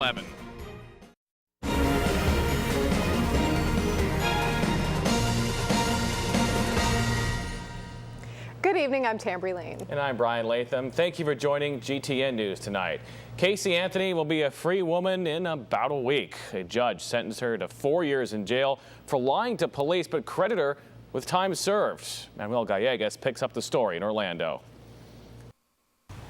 11. Good evening, I'm Tambry Lane. And I'm Brian Latham. Thank you for joining GTN News tonight. Casey Anthony will be a free woman in about a week. A judge sentenced her to 4 years in jail for lying to police, but credited her with time served. Manuel Gallegos picks up the story in Orlando.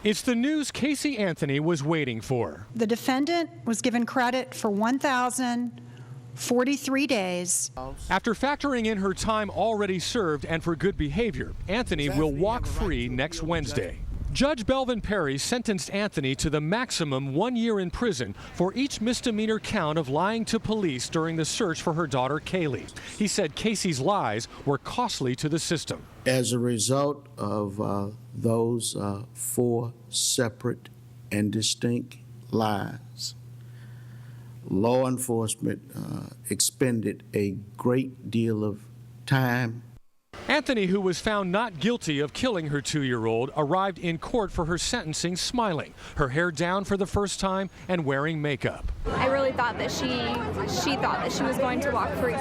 It's the news Casey Anthony was waiting for. The defendant was given credit for 1,043 days. After factoring in her time already served and for good behavior, Anthony will walk free next Wednesday. Judge Belvin Perry sentenced Anthony to the maximum 1 year in prison for each misdemeanor count of lying to police during the search for her daughter Kaylee. He said Casey's lies were costly to the system. As a result of those 4 separate and distinct lies, law enforcement expended a great deal of time. Anthony, who was found not guilty of killing her 2-year-old, arrived in court for her sentencing smiling, her hair down for the first time and wearing makeup. I really thought that she thought that she was going to walk free.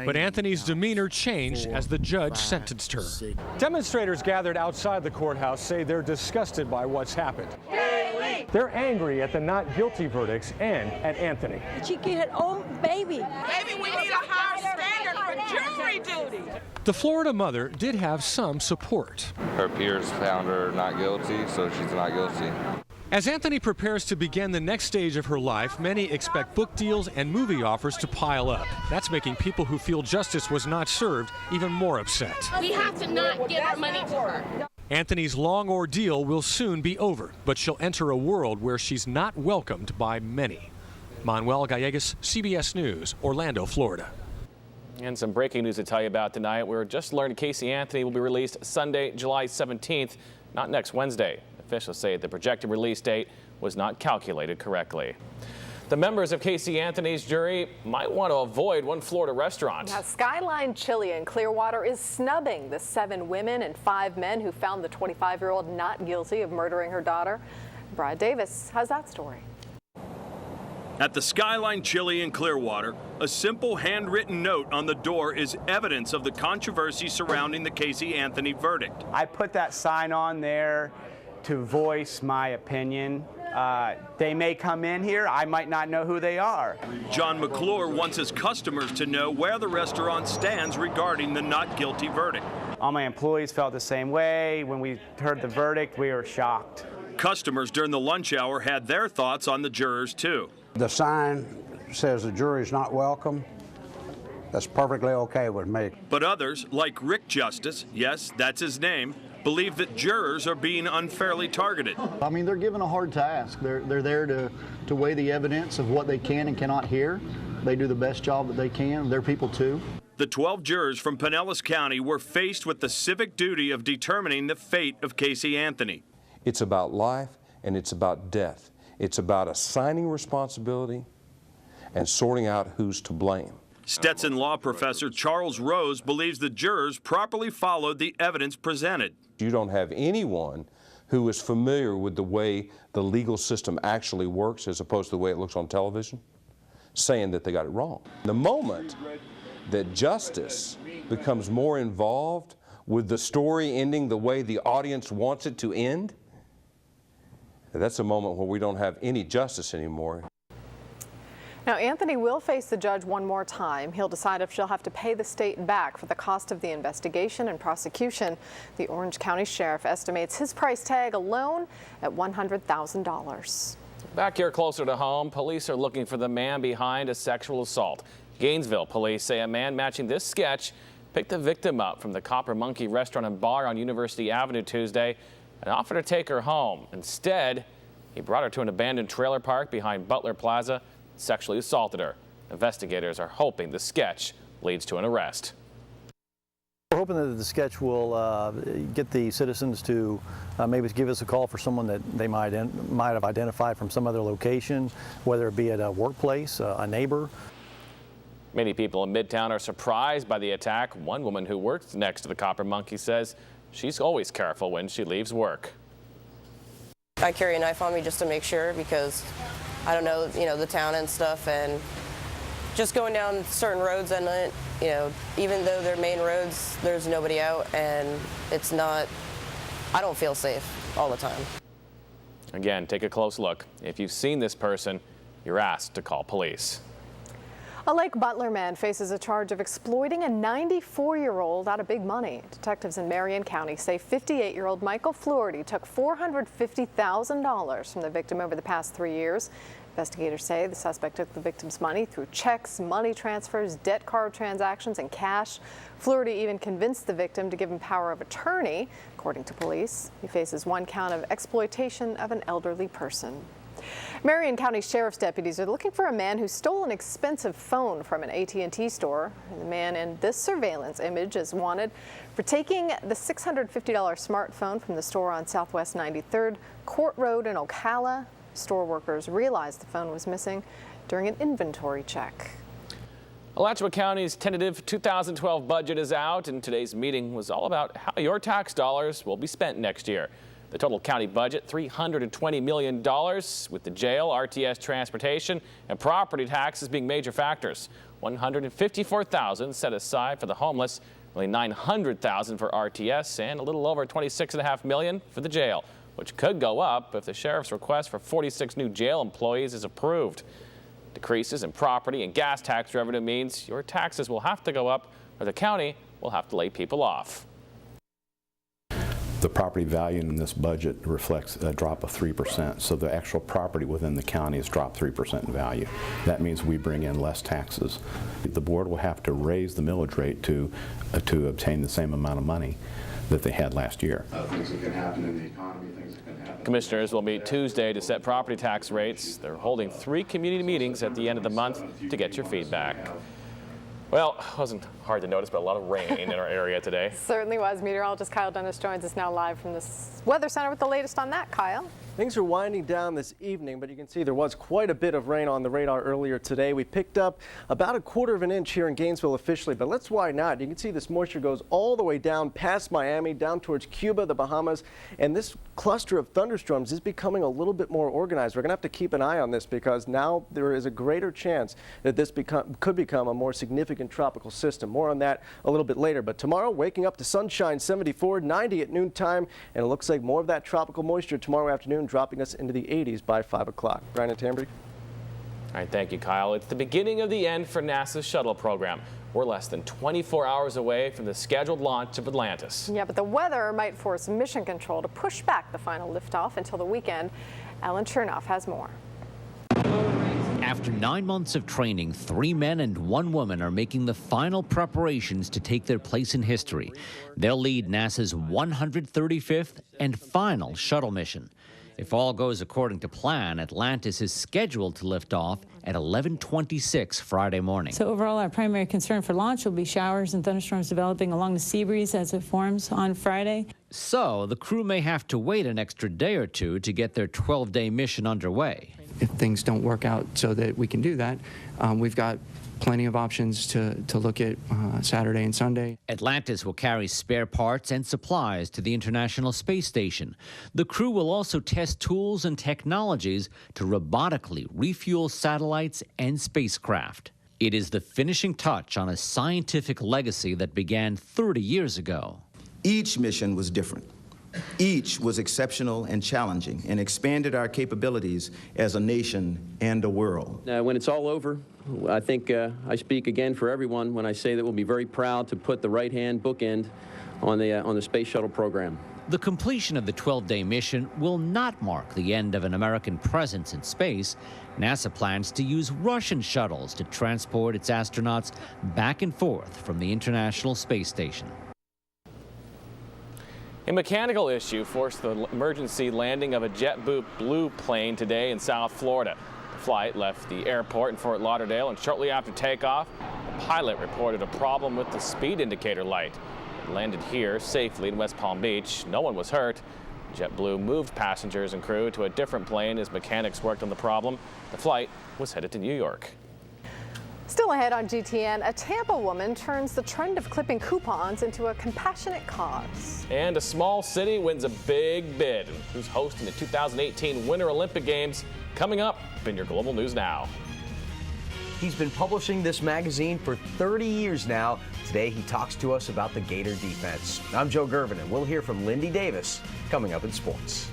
But Anthony's demeanor changed as the judge sentenced her. Demonstrators gathered outside the courthouse say they're disgusted by what's happened. They're angry at the not guilty verdicts and at Anthony. She get her own baby. Baby, we need a higher standard for jury duty. The Florida mother did have some support. Her peers found her not guilty, so she's not guilty. As Anthony prepares to begin the next stage of her life, many expect book deals and movie offers to pile up. That's making people who feel justice was not served even more upset. We have to not give our money to her. Anthony's long ordeal will soon be over, but she'll enter a world where she's not welcomed by many. Manuel Gallegos, CBS News, Orlando, Florida. And some breaking news to tell you about tonight. We're just learned Casey Anthony will be released Sunday, July 17th, not next Wednesday. Officials say the projected release date was not calculated correctly. The members of Casey Anthony's jury might want to avoid one Florida restaurant. Now, Skyline Chili in Clearwater is snubbing the 7 women and 5 men who found the 25-year-old not guilty of murdering her daughter. Brad Davis has that story. At the Skyline Chili in Clearwater, a simple handwritten note on the door is evidence of the controversy surrounding the Casey Anthony verdict. I put that sign on there to voice my opinion. They may come in here, I might not know who they are. John McClure wants his customers to know where the restaurant stands regarding the not guilty verdict. All my employees felt the same way. When we heard the verdict, we were shocked. Customers during the lunch hour had their thoughts on the jurors too. The sign says the jury's not welcome. That's perfectly okay with me. But others, like Rick Justice, yes, that's his name, believe that jurors are being unfairly targeted. I mean, they're given a hard task. They're there to weigh the evidence of what they can and cannot hear. They do the best job that they can. They're people too. The 12 jurors from Pinellas County were faced with the civic duty of determining the fate of Casey Anthony. It's about life and it's about death. It's about assigning responsibility and sorting out who's to blame. Stetson law professor Charles Rose believes the jurors properly followed the evidence presented. You don't have anyone who is familiar with the way the legal system actually works as opposed to the way it looks on television saying that they got it wrong. The moment that justice becomes more involved with the story ending the way the audience wants it to end, that's a moment where we don't have any justice anymore. Now, Anthony will face the judge one more time. He'll decide if she'll have to pay the state back for the cost of the investigation and prosecution. The Orange County Sheriff estimates his price tag alone at $100,000. Back here closer to home, police are looking for the man behind a sexual assault. Gainesville police say a man matching this sketch picked the victim up from the Copper Monkey restaurant and bar on University Avenue Tuesday and offered to take her home. Instead, he brought her to an abandoned trailer park behind Butler Plaza, sexually assaulted her. Investigators are hoping the sketch leads to an arrest. We're hoping that the sketch will get the citizens to maybe give us a call for someone that they might have identified from some other location, whether it be at a workplace, a neighbor. Many people in Midtown are surprised by the attack. One woman who works next to the Copper Monkey says she's always careful when she leaves work. I carry a knife on me just to make sure, because I don't know, the town and stuff, and just going down certain roads and even though they're main roads, there's nobody out, and it's not, I don't feel safe all the time. Again, take a close look. If you've seen this person, you're asked to call police. A Lake Butler man faces a charge of exploiting a 94-year-old out of big money. Detectives in Marion County say 58-year-old Michael Fluharty took $450,000 from the victim over the past 3 years. Investigators say the suspect took the victim's money through checks, money transfers, debt card transactions, and cash. Fluharty even convinced the victim to give him power of attorney. According to police, he faces 1 count of exploitation of an elderly person. Marion County Sheriff's deputies are looking for a man who stole an expensive phone from an AT&T store. The man in this surveillance image is wanted for taking the $650 smartphone from the store on Southwest 93rd Court Road in Ocala. Store workers realized the phone was missing during an inventory check. Alachua County's tentative 2012 budget is out, and today's meeting was all about how your tax dollars will be spent next year. The total county budget, $320 million, with the jail, RTS transportation, and property taxes being major factors. $154,000 set aside for the homeless, nearly $900,000 for RTS, and a little over $26.5 million for the jail, which could go up if the sheriff's request for 46 new jail employees is approved. Decreases in property and gas tax revenue means your taxes will have to go up, or the county will have to lay people off. The property value in this budget reflects a drop of 3%, so the actual property within the county has dropped 3% in value. That means we bring in less taxes. The board will have to raise the millage rate to obtain the same amount of money that they had last year. Things that can happen in the economy, things that can happen. Commissioners will meet Tuesday to set property tax rates. They're holding 3 community meetings at the end of the month to get your feedback. Well, it wasn't hard to notice, but a lot of rain in our area today. Certainly was. Meteorologist Kyle Dennis joins us now live from the Weather Center with the latest on that, Kyle. Things are winding down this evening, but you can see there was quite a bit of rain on the radar earlier today. We picked up about 1/4 of an inch here in Gainesville officially, but let's widen out. You can see this moisture goes all the way down past Miami, down towards Cuba, the Bahamas, and this cluster of thunderstorms is becoming a little bit more organized. We're going to have to keep an eye on this because now there is a greater chance that this could become a more significant tropical system. More on that a little bit later, but tomorrow waking up to sunshine, 74, 90 at noontime, and it looks like more of that tropical moisture tomorrow afternoon, dropping us into the 80s by 5 o'clock. Brian and Tambry. All right, thank you, Kyle. It's the beginning of the end for NASA's shuttle program. We're less than 24 hours away from the scheduled launch of Atlantis. Yeah, but the weather might force Mission Control to push back the final liftoff until the weekend. Alan Chernoff has more. After 9 months of training, 3 men and 1 woman are making the final preparations to take their place in history. They'll lead NASA's 135th and final shuttle mission. If all goes according to plan, Atlantis is scheduled to lift off at 11:26 Friday morning. So overall, our primary concern for launch will be showers and thunderstorms developing along the sea breeze as it forms on Friday. So the crew may have to wait an extra day or two to get their 12-day mission underway. If things don't work out so that we can do that, we've got plenty of options to look at Saturday and Sunday. Atlantis will carry spare parts and supplies to the International Space Station. The crew will also test tools and technologies to robotically refuel satellites and spacecraft. It is the finishing touch on a scientific legacy that began 30 years ago. Each mission was different. Each was exceptional and challenging and expanded our capabilities as a nation and a world. When it's all over, I think I speak again for everyone when I say that we'll be very proud to put the right-hand bookend on the Space Shuttle program. The completion of the 12-day mission will not mark the end of an American presence in space. NASA plans to use Russian shuttles to transport its astronauts back and forth from the International Space Station. A mechanical issue forced the emergency landing of a JetBlue plane today in South Florida. The flight left the airport in Fort Lauderdale, and shortly after takeoff, the pilot reported a problem with the speed indicator light. It landed here safely in West Palm Beach. No one was hurt. JetBlue moved passengers and crew to a different plane as mechanics worked on the problem. The flight was headed to New York. Still ahead on GTN, a Tampa woman turns the trend of clipping coupons into a compassionate cause. And a small city wins a big bid. Who's hosting the 2018 Winter Olympic Games Coming up in your Global News Now. He's been publishing this magazine for 30 years now. Today he talks to us about the Gator defense. I'm Joe Gervin, and we'll hear from Lindy Davis coming up in sports.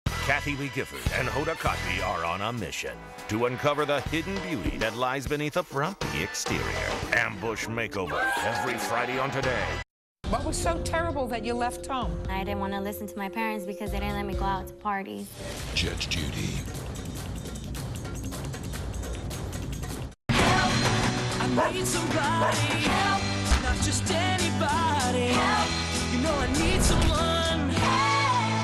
Kathy Lee Gifford and Hoda Kotb are on a mission to uncover the hidden beauty that lies beneath a frumpy exterior. Ambush Makeover every Friday on Today. What was so terrible that you left home? I didn't want to listen to my parents because they didn't let me go out to parties. Judge Judy. I need somebody help, not just anybody help. You know I need someone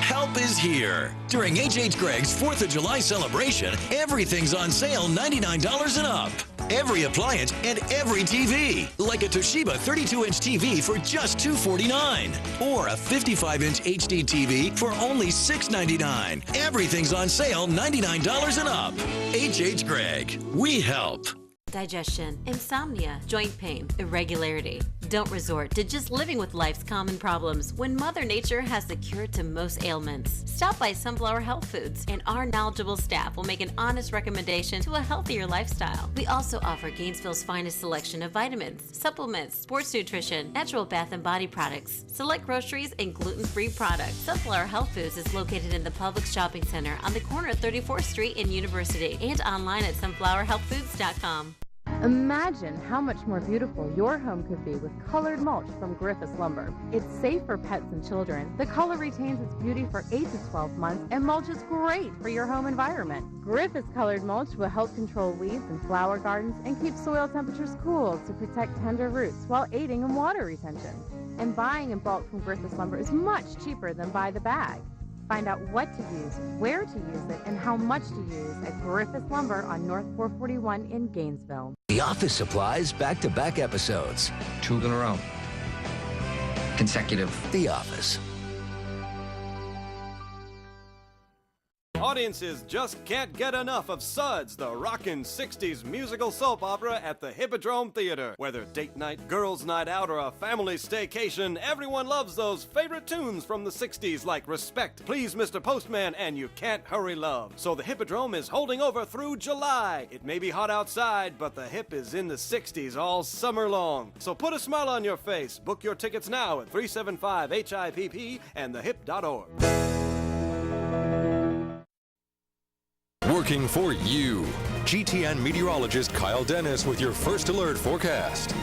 help is here. During H.H. Gregg's 4th of July celebration, everything's on sale $99 and up. Every appliance and every TV, like a Toshiba 32-inch TV for just $249, or a 55-inch HD TV for only $699. Everything's on sale $99 and up. H.H. Gregg, we help. Digestion, insomnia, joint pain, irregularity. Don't resort to just living with life's common problems when Mother Nature has the cure to most ailments. Stop by Sunflower Health Foods, and our knowledgeable staff will make an honest recommendation to a healthier lifestyle. We also offer Gainesville's finest selection of vitamins, supplements, sports nutrition, natural bath and body products, select groceries, and gluten-free products. Sunflower Health Foods is located in the Publix Shopping Center on the corner of 34th Street and University, and online at sunflowerhealthfoods.com. Imagine how much more beautiful your home could be with colored mulch from Griffiths Lumber. It's safe for pets and children. The color retains its beauty for 8 to 12 months, and mulch is great for your home environment. Griffiths colored mulch will help control weeds in flower gardens and keep soil temperatures cool to protect tender roots while aiding in water retention. And buying in bulk from Griffiths Lumber is much cheaper than by the bag. Find out what to use, where to use it, and how much to use at Griffiths Lumber on North 441 in Gainesville. The Office supplies back-to-back episodes. 2 in a row. Consecutive. The Office. Audiences just can't get enough of Suds, the rockin' 60s musical soap opera at the Hippodrome Theater. Whether date night, girls' night out, or a family staycation, everyone loves those favorite tunes from the 60s like Respect, Please Mr. Postman, and You Can't Hurry Love. So the Hippodrome is holding over through July. It may be hot outside, but the Hip is in the 60s all summer long. So put a smile on your face. Book your tickets now at 375-HIPP and thehip.org. Working for you. GTN meteorologist Kyle Dennis with your first alert forecast.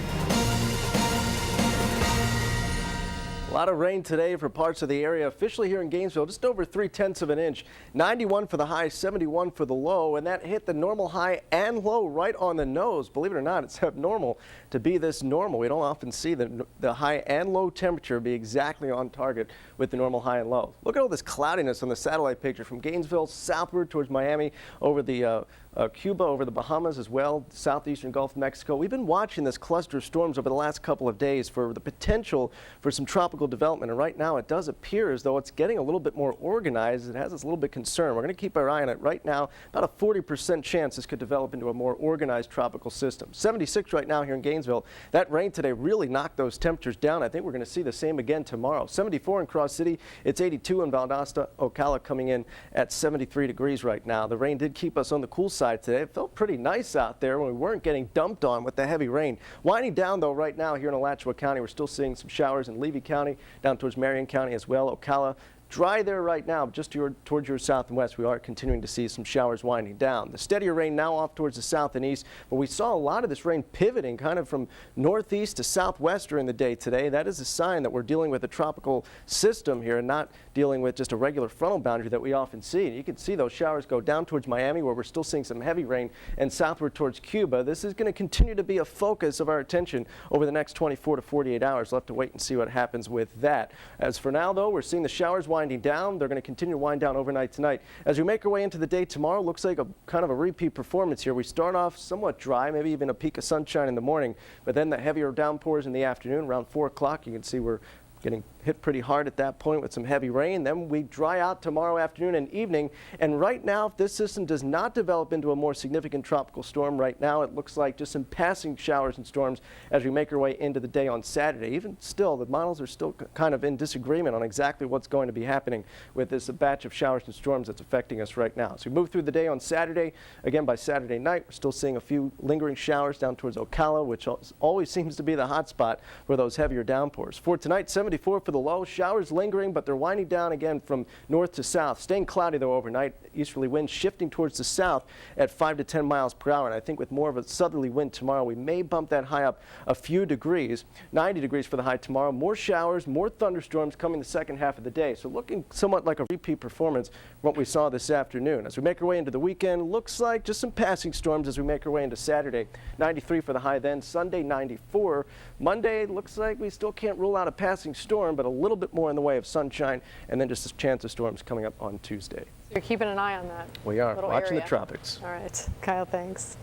A lot of rain today for parts of the area. Officially here in Gainesville, just over 3/10 of an inch. 91 for the high, 71 for the low, and that hit the normal high and low right on the nose. Believe it or not, it's abnormal to be this normal. We don't often see the high and low temperature be exactly on target with the normal high and low. Look at all this cloudiness on the satellite picture from Gainesville southward towards Miami, over the Cuba, over the Bahamas as well, southeastern Gulf of Mexico. We've been watching this cluster of storms over the last couple of days for the potential for some tropical development, and right now it does appear as though it's getting a little bit more organized. It has us a little bit concerned. We're going to keep our eye on it right now. About a 40% chance this could develop into a more organized tropical system. 76 right now here in Gainesville. That rain today really knocked those temperatures down. I think we're going to see the same again tomorrow. 74 in Cross City. It's 82 in Valdosta. Ocala coming in at 73 degrees right now. The rain did keep us on the cool side today. It felt pretty nice out there when we weren't getting dumped on with the heavy rain. Winding down though right now here in Alachua County, we're still seeing some showers in Levy County, down towards Marion County as well. Ocala, dry there right now, just towards your south and west. We are continuing to see some showers winding down. The steadier rain now off towards the south and east, but we saw a lot of this rain pivoting kind of from northeast to southwest during the day today. That is a sign that we're dealing with a tropical system here and not dealing with just a regular frontal boundary that we often see. And you can see those showers go down towards Miami, where we're still seeing some heavy rain, and southward towards Cuba. This is going to continue to be a focus of our attention over the next 24 to 48 hours. We'll have to wait and see what happens with that. As for now, though, we're seeing the showers winding down. They're going to continue to wind down overnight tonight. As we make our way into the day tomorrow, looks like a kind of a repeat performance here. We start off somewhat dry, maybe even a peak of sunshine in the morning, but then the heavier downpours in the afternoon around 4 o'clock. You can see we're getting hit pretty hard at that point with some heavy rain. Then we dry out tomorrow afternoon and evening. And right now, if this system does not develop into a more significant tropical storm, right now it looks like just some passing showers and storms as we make our way into the day on Saturday. Even still, the models are still kind of in disagreement on exactly what's going to be happening with this batch of showers and storms that's affecting us right now. So we move through the day on Saturday. Again, by Saturday night, we're still seeing a few lingering showers down towards Ocala, which always seems to be the hot spot for those heavier downpours. For tonight, 74 for the low. Showers lingering, but they're winding down again from north to south. Staying cloudy, though, overnight. Easterly winds shifting towards the south at 5 to 10 miles per hour. And I think with more of a southerly wind tomorrow, we may bump that high up a few degrees. 90 degrees for the high tomorrow. More showers, more thunderstorms coming the second half of the day. So looking somewhat like a repeat performance from what we saw this afternoon. As we make our way into the weekend, looks like just some passing storms as we make our way into Saturday. 93 for the high then. Sunday, 94. Monday, looks like we still can't rule out a passing storm, but a little bit more in the way of sunshine, and then just a chance of storms coming up on Tuesday. You're keeping an eye on that. We are little watching area. the tropics. All right, Kyle, thanks.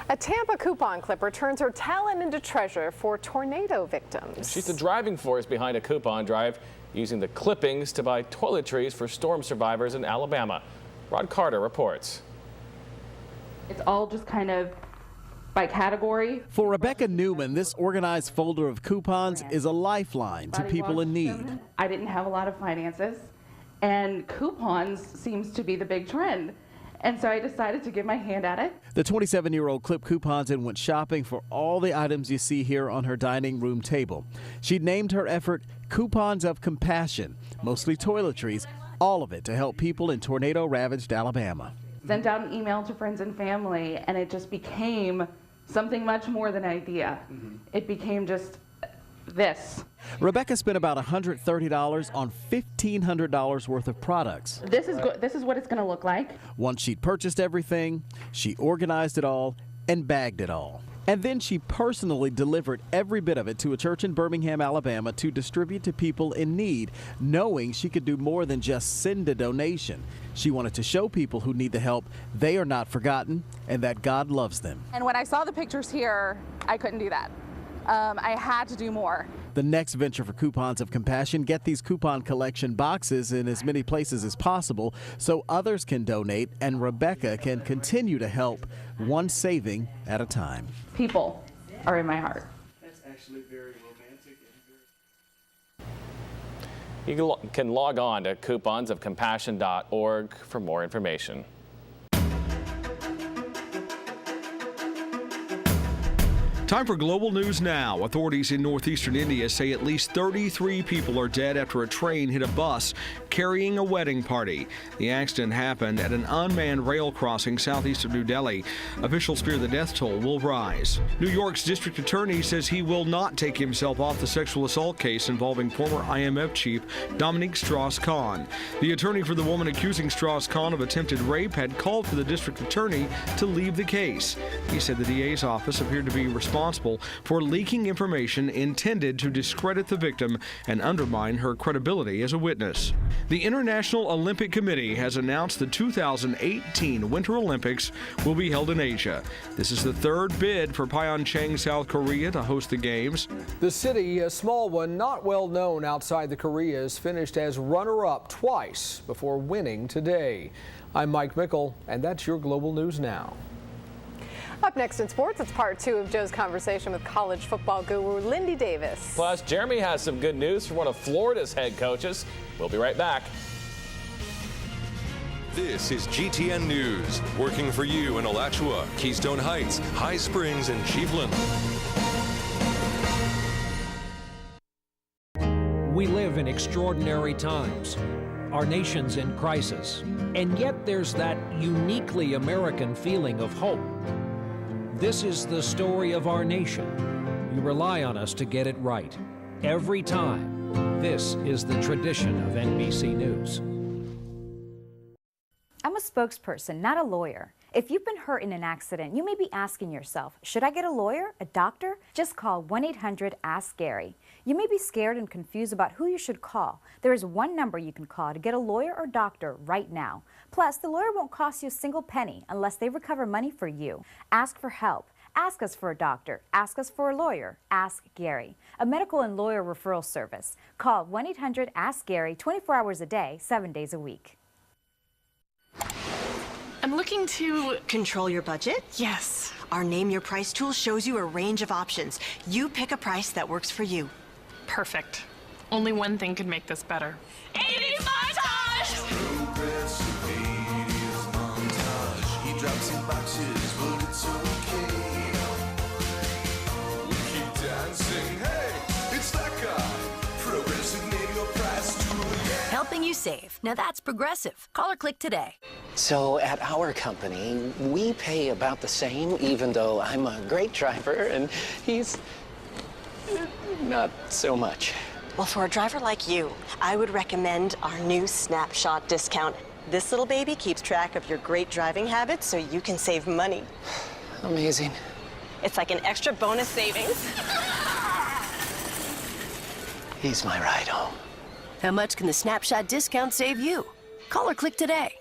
A Tampa coupon clipper turns her talent into treasure for tornado victims. She's the driving force behind a coupon drive, using the clippings to buy toiletries for storm survivors in Alabama. Rod Carter reports. It's all just kind of by category. For Rebecca Newman, this organized folder of coupons is a lifeline to people in need. I didn't have a lot of finances, and coupons seems to be the big trend. And so I decided to give my hand at it. The 27-year-old clipped coupons and went shopping for all the items you see here on her dining room table. She named her effort Coupons of Compassion, mostly toiletries, all of it to help people in tornado-ravaged Alabama. Sent out an email to friends and family, and it just became something much more than an idea. It became just this. Rebecca spent about $130 on $1,500 worth of products. This is what it's going to look like. Once she'd purchased everything, she organized it all and bagged it all. And then she personally delivered every bit of it to a church in Birmingham, Alabama to distribute to people in need, knowing she could do more than just send a donation. She wanted to show people who need the help they are not forgotten and that God loves them. And when I saw the pictures here, I couldn't do that. I had to do more. The next venture for Coupons of Compassion, get these coupon collection boxes in as many places as possible so others can donate and Rebecca can continue to help, one saving at a time. People are in my heart. That's actually very romantic. You can log on to couponsofcompassion.org for more information. Time for global news now. Authorities in northeastern India say at least 33 people are dead after a train hit a bus carrying a wedding party. The accident happened at an unmanned rail crossing southeast of New Delhi. Officials fear the death toll will rise. New York's district attorney says he will not take himself off the sexual assault case involving former IMF chief Dominique Strauss-Kahn. The attorney for the woman accusing Strauss-Kahn of attempted rape had called for the district attorney to leave the case. He said the DA's office appeared to be responsible for leaking information intended to discredit the victim and undermine her credibility as a witness. The International Olympic Committee has announced the 2018 Winter Olympics will be held in Asia. This is the third bid for Pyeongchang, South Korea to host the Games. The city, a small one not well known outside the Koreas, finished as runner-up twice before winning today. I'm Mike Mickle, and that's your Global News Now. Up next in sports, it's part 2 of Joe's conversation with college football guru Lindy Davis. Plus, Jeremy has some good news for one of Florida's head coaches. We'll be right back. This is GTN News, working for you in Alachua, Keystone Heights, High Springs, and Chiefland. We live in extraordinary times. Our nation's in crisis. And yet there's that uniquely American feeling of hope. This is the story of our nation. You rely on us to get it right. Every time. This is the tradition of NBC News. I'm a spokesperson, not a lawyer. If you've been hurt in an accident, you may be asking yourself, should I get a lawyer, a doctor? Just call 1-800-ASK-GARY. You may be scared and confused about who you should call. There is one number you can call to get a lawyer or doctor right now. Plus, the lawyer won't cost you a single penny unless they recover money for you. Ask for help. Ask us for a doctor. Ask us for a lawyer. Ask Gary, a medical and lawyer referral service. Call 1-800-ASK-GARY 24 hours a day, 7 days a week. I'm looking to control your budget? Yes. Our Name Your Price tool shows you a range of options. You pick a price that works for you. Perfect. Only one thing could make this better. 80 montage! He drops in boxes, but it's okay. We keep dancing. Hey, it's that guy. Progressive Name Your Price tool. Yeah. Helping you save. Now that's Progressive. Call or click today. So at our company, we pay about the same, even though I'm a great driver and he's not so much. Well, for a driver like you, I would recommend our new Snapshot discount. This little baby keeps track of your great driving habits so you can save money. Amazing. It's like an extra bonus savings. He's my ride home. How much can the Snapshot discount save you? Call or click today.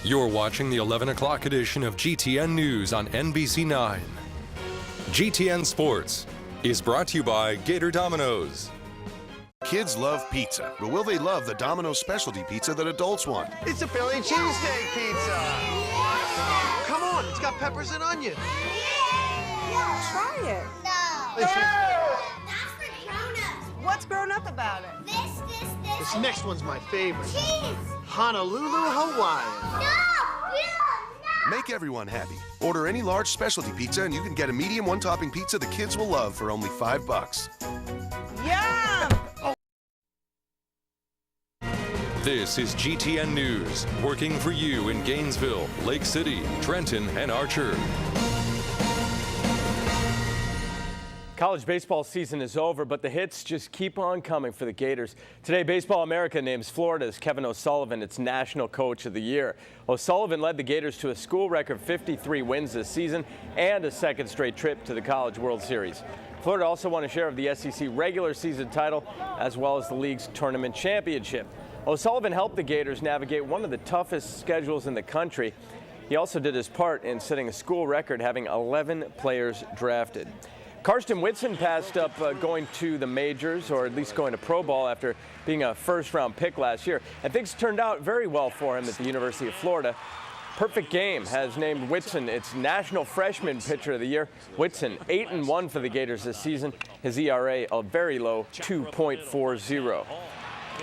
You're watching the 11 o'clock edition of GTN News on NBC9. GTN Sports is brought to you by Gator Domino's. Kids love pizza, but will they love the Domino's specialty pizza that adults want? It's a Philly cheesesteak pizza. Come on, it's got peppers and onions. Try it. No. That's for grown-ups. What's grown up about it? This. This next one's my favorite. Cheese. Honolulu, Hawaii. No. Make everyone happy. Order any large specialty pizza and you can get a medium one-topping pizza the kids will love for only $5. Yum! This is GTN News, working for you in Gainesville, Lake City, Trenton, and Archer. College baseball season is over, but the hits just keep on coming for the Gators. Today, Baseball America names Florida's Kevin O'Sullivan its National Coach of the Year. O'Sullivan led the Gators to a school record 53 wins this season and a second straight trip to the College World Series. Florida also won a share of the SEC regular season title, as well as the league's tournament championship. O'Sullivan helped the Gators navigate one of the toughest schedules in the country. He also did his part in setting a school record, having 11 players drafted. Karsten Whitson passed up going to the majors, or at least going to pro ball, after being a first-round pick last year. And things turned out very well for him at the University of Florida. Perfect Game has named Whitson its National Freshman Pitcher of the Year. Whitson, 8-1 for the Gators this season. His ERA a very low 2.40.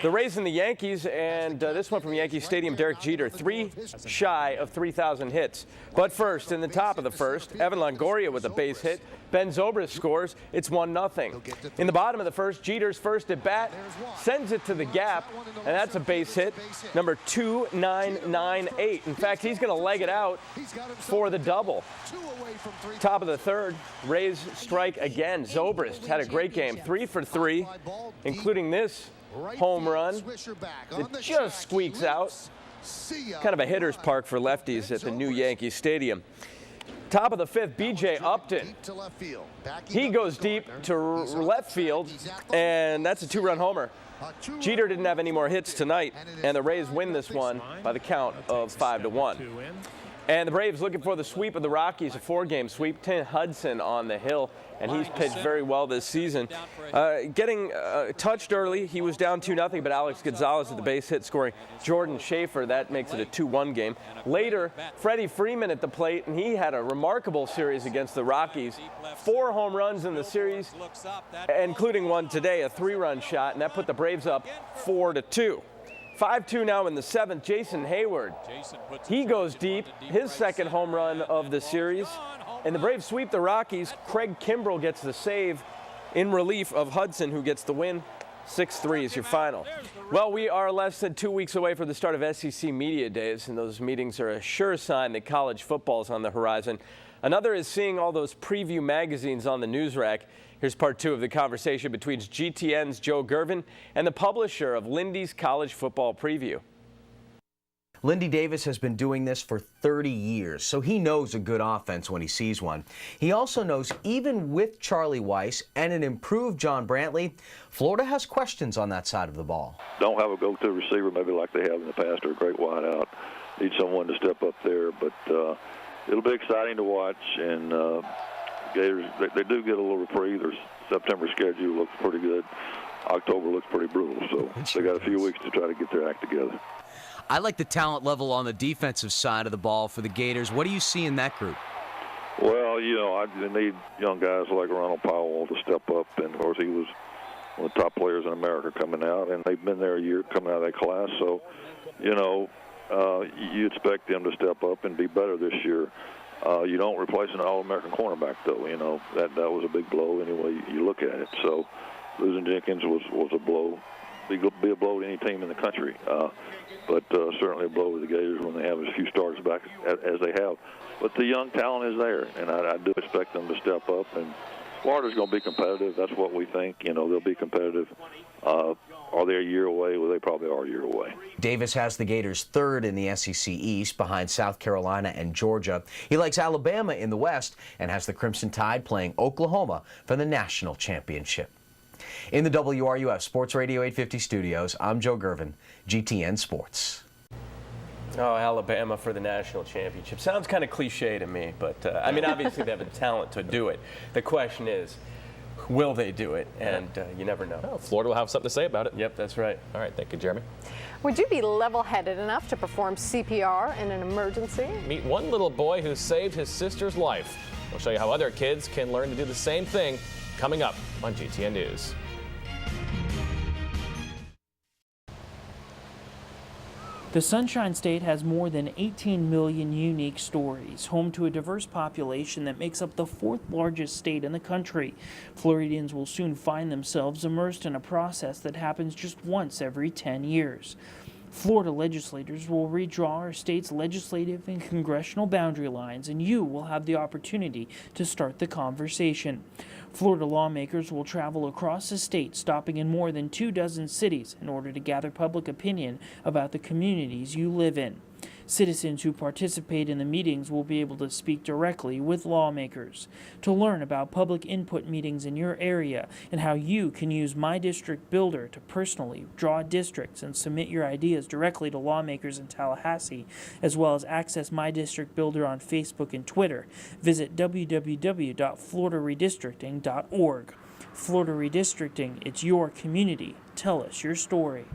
The Rays and the Yankees, and this one from Yankee Stadium, Derek Jeter, 3 shy of 3,000 hits. But first, in the top of the first, Evan Longoria with a base hit. Ben Zobrist scores. It's 1-0. In the bottom of the first, Jeter's first at bat sends it to the gap, and that's a base hit, number 2998. In fact, he's going to leg it out for the double. Top of the third, Rays strike again. Zobrist had a great game, 3 for 3, including this home run. It just squeaks out. Kind of a hitter's park for lefties at the new Yankee Stadium. Top of the fifth, B.J. Upton. He goes deep to left field, and that's a 2-run homer. Jeter didn't have any more hits tonight, and the Rays win this one by the count of 5-1. And the Braves looking for the sweep of the Rockies, a 4-game sweep. Tim Hudson on the hill, and he's pitched very well this season. Getting touched early, he was down 2-0, but Alex Gonzalez at the base hit, scoring Jordan Schaefer. That makes it a 2-1 game. Later, Freddie Freeman at the plate, and he had a remarkable series against the Rockies. 4 home runs in the series, including one today, a 3-run shot, and that put the Braves up 4-2. 5-2 now in the 7th, Jason Hayward. He goes deep, his second home run of the series. And the Braves sweep the Rockies. Craig Kimbrell gets the save in relief of Hudson, who gets the win. 6-3 is your final. Well, we are less than 2 weeks away from the start of SEC Media Days, and those meetings are a sure sign that college football is on the horizon. Another is seeing all those preview magazines on the news rack. Here's part 2 of the conversation between GTN's Joe Gervin and the publisher of Lindy's College Football Preview. Lindy Davis has been doing this for 30 years, so he knows a good offense when he sees one. He also knows even with Charlie Weiss and an improved John Brantley, Florida has questions on that side of the ball. Don't have a go-to receiver maybe like they have in the past, or a great wideout. Need someone to step up there, but it'll be exciting to watch, and Gators, they do get a little reprieve. Their September schedule looks pretty good. October looks pretty brutal, so they got a few weeks to try to get their act together. I like the talent level on the defensive side of the ball for the Gators. What do you see in that group? Well, I need young guys like Ronald Powell to step up, and of course he was one of the top players in America coming out, and they've been there a year coming out of that class, so you expect them to step up and be better this year. You don't replace an All-American cornerback, though. That was a big blow anyway you look at it. So losing Jenkins was a blow. Be a blow to any team in the country, but certainly a blow to the Gators when they have as few starters back as they have. But the young talent is there, and I do expect them to step up. And Florida's going to be competitive. That's what we think. They'll be competitive. Are they a year away? Well, they probably are a year away. Davis has the Gators third in the SEC East behind South Carolina and Georgia. He likes Alabama in the West and has the Crimson Tide playing Oklahoma for the national championship. In the WRUF Sports Radio 850 studios, I'm Joe Gervin, GTN Sports. Oh, Alabama for the national championship. Sounds kind of cliche to me, but obviously they have the talent to do it. The question is, will they do it? And you never know. Well, Florida will have something to say about it. Yep, that's right. All right, thank you, Jeremy. Would you be level-headed enough to perform CPR in an emergency? Meet one little boy who saved his sister's life. We'll show you how other kids can learn to do the same thing coming up on GTN News. The Sunshine State has more than 18 million unique stories, home to a diverse population that makes up the fourth largest state in the country. Floridians will soon find themselves immersed in a process that happens just once every 10 years. Florida legislators will redraw our state's legislative and congressional boundary lines, and you will have the opportunity to start the conversation. Florida lawmakers will travel across the state, stopping in more than 24 cities in order to gather public opinion about the communities you live in. Citizens who participate in the meetings will be able to speak directly with lawmakers. To learn about public input meetings in your area and how you can use My District Builder to personally draw districts and submit your ideas directly to lawmakers in Tallahassee, as well as access My District Builder on Facebook and Twitter, visit www.floridaredistricting.org. Florida Redistricting, it's your community. Tell us your story.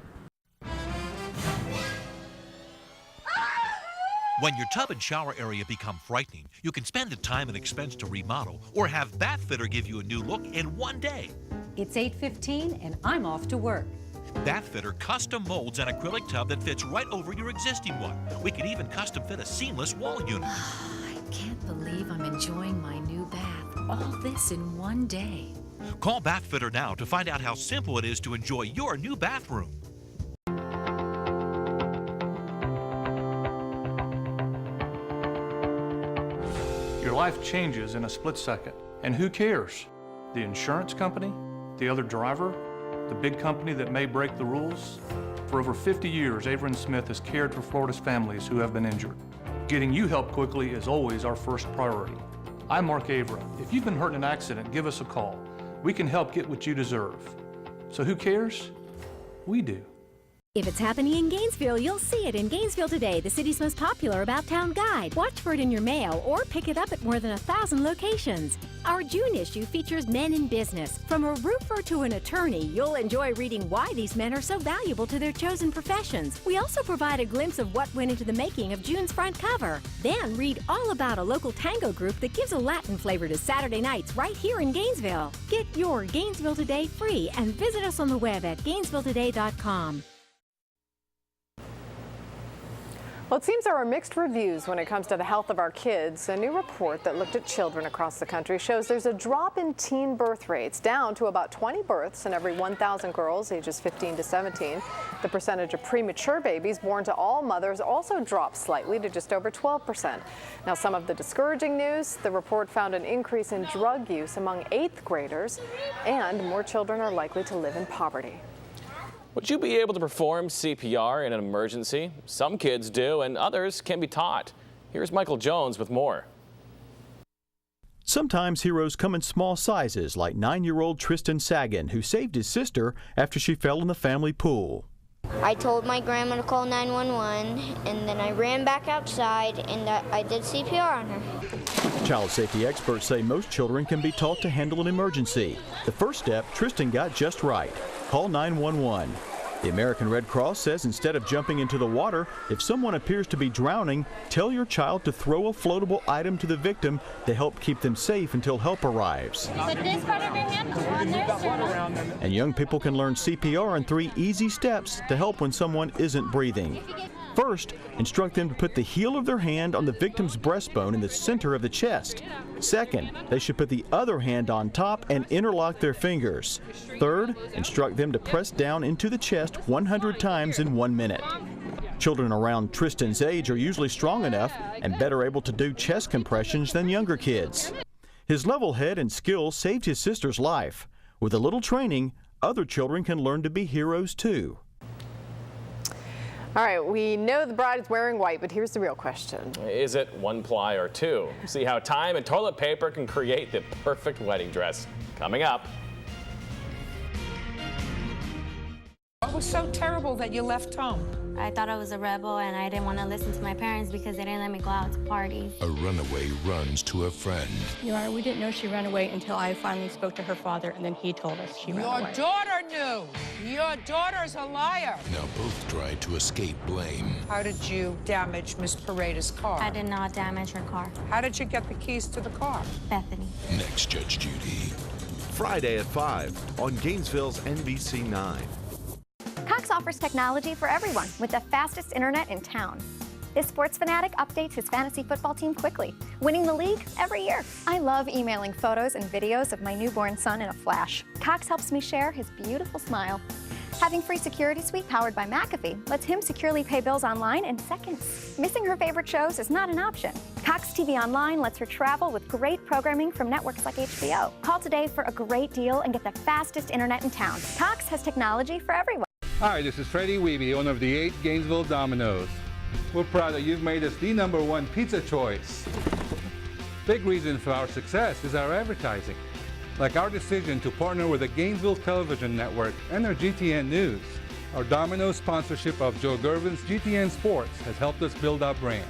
When your tub and shower area become frightening, you can spend the time and expense to remodel or have Bathfitter give you a new look in one day. It's 8:15 and I'm off to work. Bathfitter custom molds an acrylic tub that fits right over your existing one. We can even custom fit a seamless wall unit. I can't believe I'm enjoying my new bath. All this in one day. Call Bathfitter now to find out how simple it is to enjoy your new bathroom. Your life changes in a split second. And who cares? The insurance company? The other driver? The big company that may break the rules? For over 50 years, Avery & Smith has cared for Florida's families who have been injured. Getting you help quickly is always our first priority. I'm Mark Avra. If you've been hurt in an accident, give us a call. We can help get what you deserve. So who cares? We do. If it's happening in Gainesville, you'll see it in Gainesville Today, the city's most popular about-town guide. Watch for it in your mail or pick it up at more than 1,000 locations. Our June issue features men in business. From a roofer to an attorney, you'll enjoy reading why these men are so valuable to their chosen professions. We also provide a glimpse of what went into the making of June's front cover. Then read all about a local tango group that gives a Latin flavor to Saturday nights right here in Gainesville. Get your Gainesville Today free and visit us on the web at GainesvilleToday.com. Well, it seems there are mixed reviews when it comes to the health of our kids. A new report that looked at children across the country shows there's a drop in teen birth rates, down to about 20 births in every 1,000 girls ages 15 to 17. The percentage of premature babies born to all mothers also dropped slightly to just over 12%. Now, some of the discouraging news, the report found an increase in drug use among 8th graders, and more children are likely to live in poverty. Would you be able to perform CPR in an emergency? Some kids do, and others can be taught. Here's Michael Jones with more. Sometimes heroes come in small sizes, like 9-year-old Tristan Sagan, who saved his sister after she fell in the family pool. I told my grandma to call 911, and then I ran back outside and I did CPR on her. Child safety experts say most children can be taught to handle an emergency. The first step Tristan got just right. Call 911. The American Red Cross says instead of jumping into the water, if someone appears to be drowning, tell your child to throw a floatable item to the victim to help keep them safe until help arrives. Put this part of your hand on their sternum. And young people can learn CPR in 3 easy steps to help when someone isn't breathing. First, instruct them to put the heel of their hand on the victim's breastbone in the center of the chest. Second, they should put the other hand on top and interlock their fingers. Third, instruct them to press down into the chest 100 times in 1 minute. Children around Tristan's age are usually strong enough and better able to do chest compressions than younger kids. His level head and skill saved his sister's life. With a little training, other children can learn to be heroes too. All right, we know the bride is wearing white, but here's the real question. Is it 1 ply or 2? See how time and toilet paper can create the perfect wedding dress. Coming up. What was so terrible that you left home? I thought I was a rebel, and I didn't want to listen to my parents because they didn't let me go out to parties. A runaway runs to a friend. Your Honor, we didn't know she ran away until I finally spoke to her father, and then he told us she ran away. Your daughter knew. Your daughter's a liar. Now both tried to escape blame. How did you damage Miss Paredes' car? I did not damage her car. How did you get the keys to the car? Bethany. Next, Judge Judy. Friday at 5 on Gainesville's NBC 9. Cox offers technology for everyone with the fastest internet in town. This sports fanatic updates his fantasy football team quickly, winning the league every year. I love emailing photos and videos of my newborn son in a flash. Cox helps me share his beautiful smile. Having free security suite powered by McAfee lets him securely pay bills online in seconds. Missing her favorite shows is not an option. Cox TV Online lets her travel with great programming from networks like HBO. Call today for a great deal and get the fastest internet in town. Cox has technology for everyone. Hi, this is Freddie Weeby, owner of the 8 Gainesville Domino's. We're proud that you've made us the #1 pizza choice. Big reason for our success is our advertising, like our decision to partner with the Gainesville Television Network and their GTN News. Our Domino's sponsorship of Joe Gervin's GTN Sports has helped us build our brand.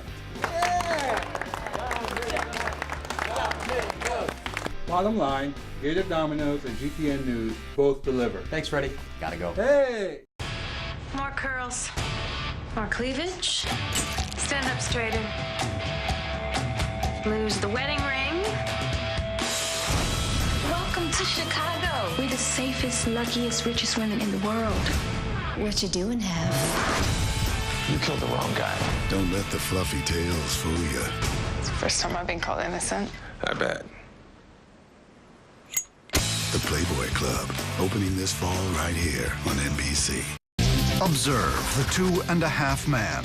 Bottom line, Gator Domino's and GTN News both deliver. Thanks, Freddie. Gotta go. Hey! More curls. More cleavage. Stand up straighter. Lose the wedding ring. Welcome to Chicago. We're the safest, luckiest, richest women in the world. What you doing, Have? You killed the wrong guy. Don't let the fluffy tales fool you. It's the first time I've been called innocent. I bet. The Playboy Club, opening this fall right here on NBC. Observe the 2.5 man.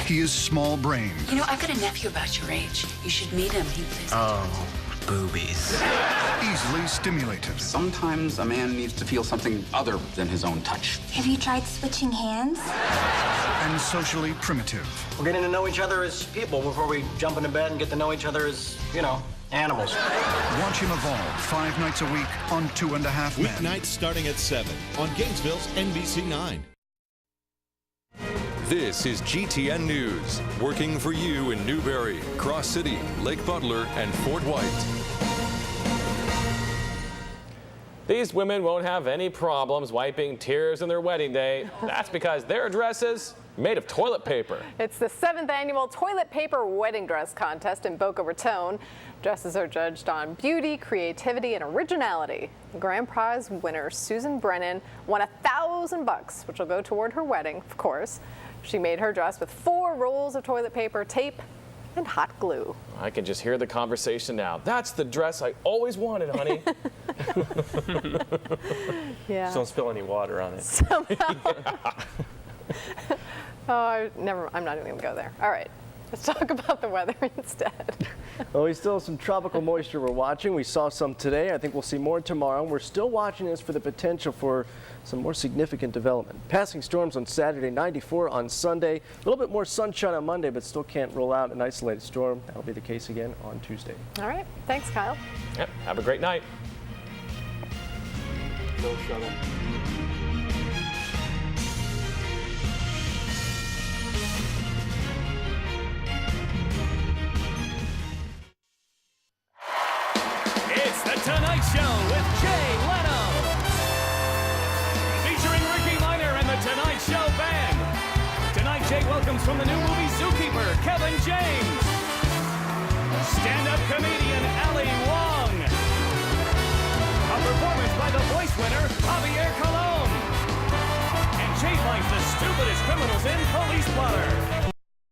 He is small-brained. You know, I've got a nephew about your age. You should meet him. He plays. Oh, boobies. Easily stimulated. Sometimes a man needs to feel something other than his own touch. Have you tried switching hands? And socially primitive. We're getting to know each other as people before we jump into bed and get to know each other as, animals. Watch him evolve 5 nights a week on 2.5 Men. Weeknights starting at 7 on Gainesville's NBC 9. This is GTN News, working for you in Newberry, Cross City, Lake Butler, and Fort White. These women won't have any problems wiping tears on their wedding day. That's because their dresses made of toilet paper. It's the 7th annual Toilet Paper Wedding Dress Contest in Boca Raton. Dresses are judged on beauty, creativity, and originality. The grand prize winner, Susan Brennan, won $1,000, which will go toward her wedding, of course. She made her dress with 4 rolls of toilet paper, tape, and hot glue. I can just hear the conversation now. That's the dress I always wanted, honey. Yeah. Just don't spill any water on it. Oh, I'm not even going to go there. All right, let's talk about the weather instead. Well, we still have some tropical moisture we're watching. We saw some today. I think we'll see more tomorrow. We're still watching this for the potential for some more significant development. Passing storms on Saturday, 94 on Sunday. A little bit more sunshine on Monday, but still can't rule out an isolated storm. That'll be the case again on Tuesday. All right, thanks, Kyle. Yep, have a great night. No shuttle. The Tonight Show with Jay Leno. Featuring Ricky Minor and the Tonight Show Band. Tonight, Jay welcomes from the new movie Zookeeper, Kevin James. Stand-up comedian Ali Wong. A performance by The Voice winner, Javier Colon. And Jay finds the stupidest criminals in Police Blotter.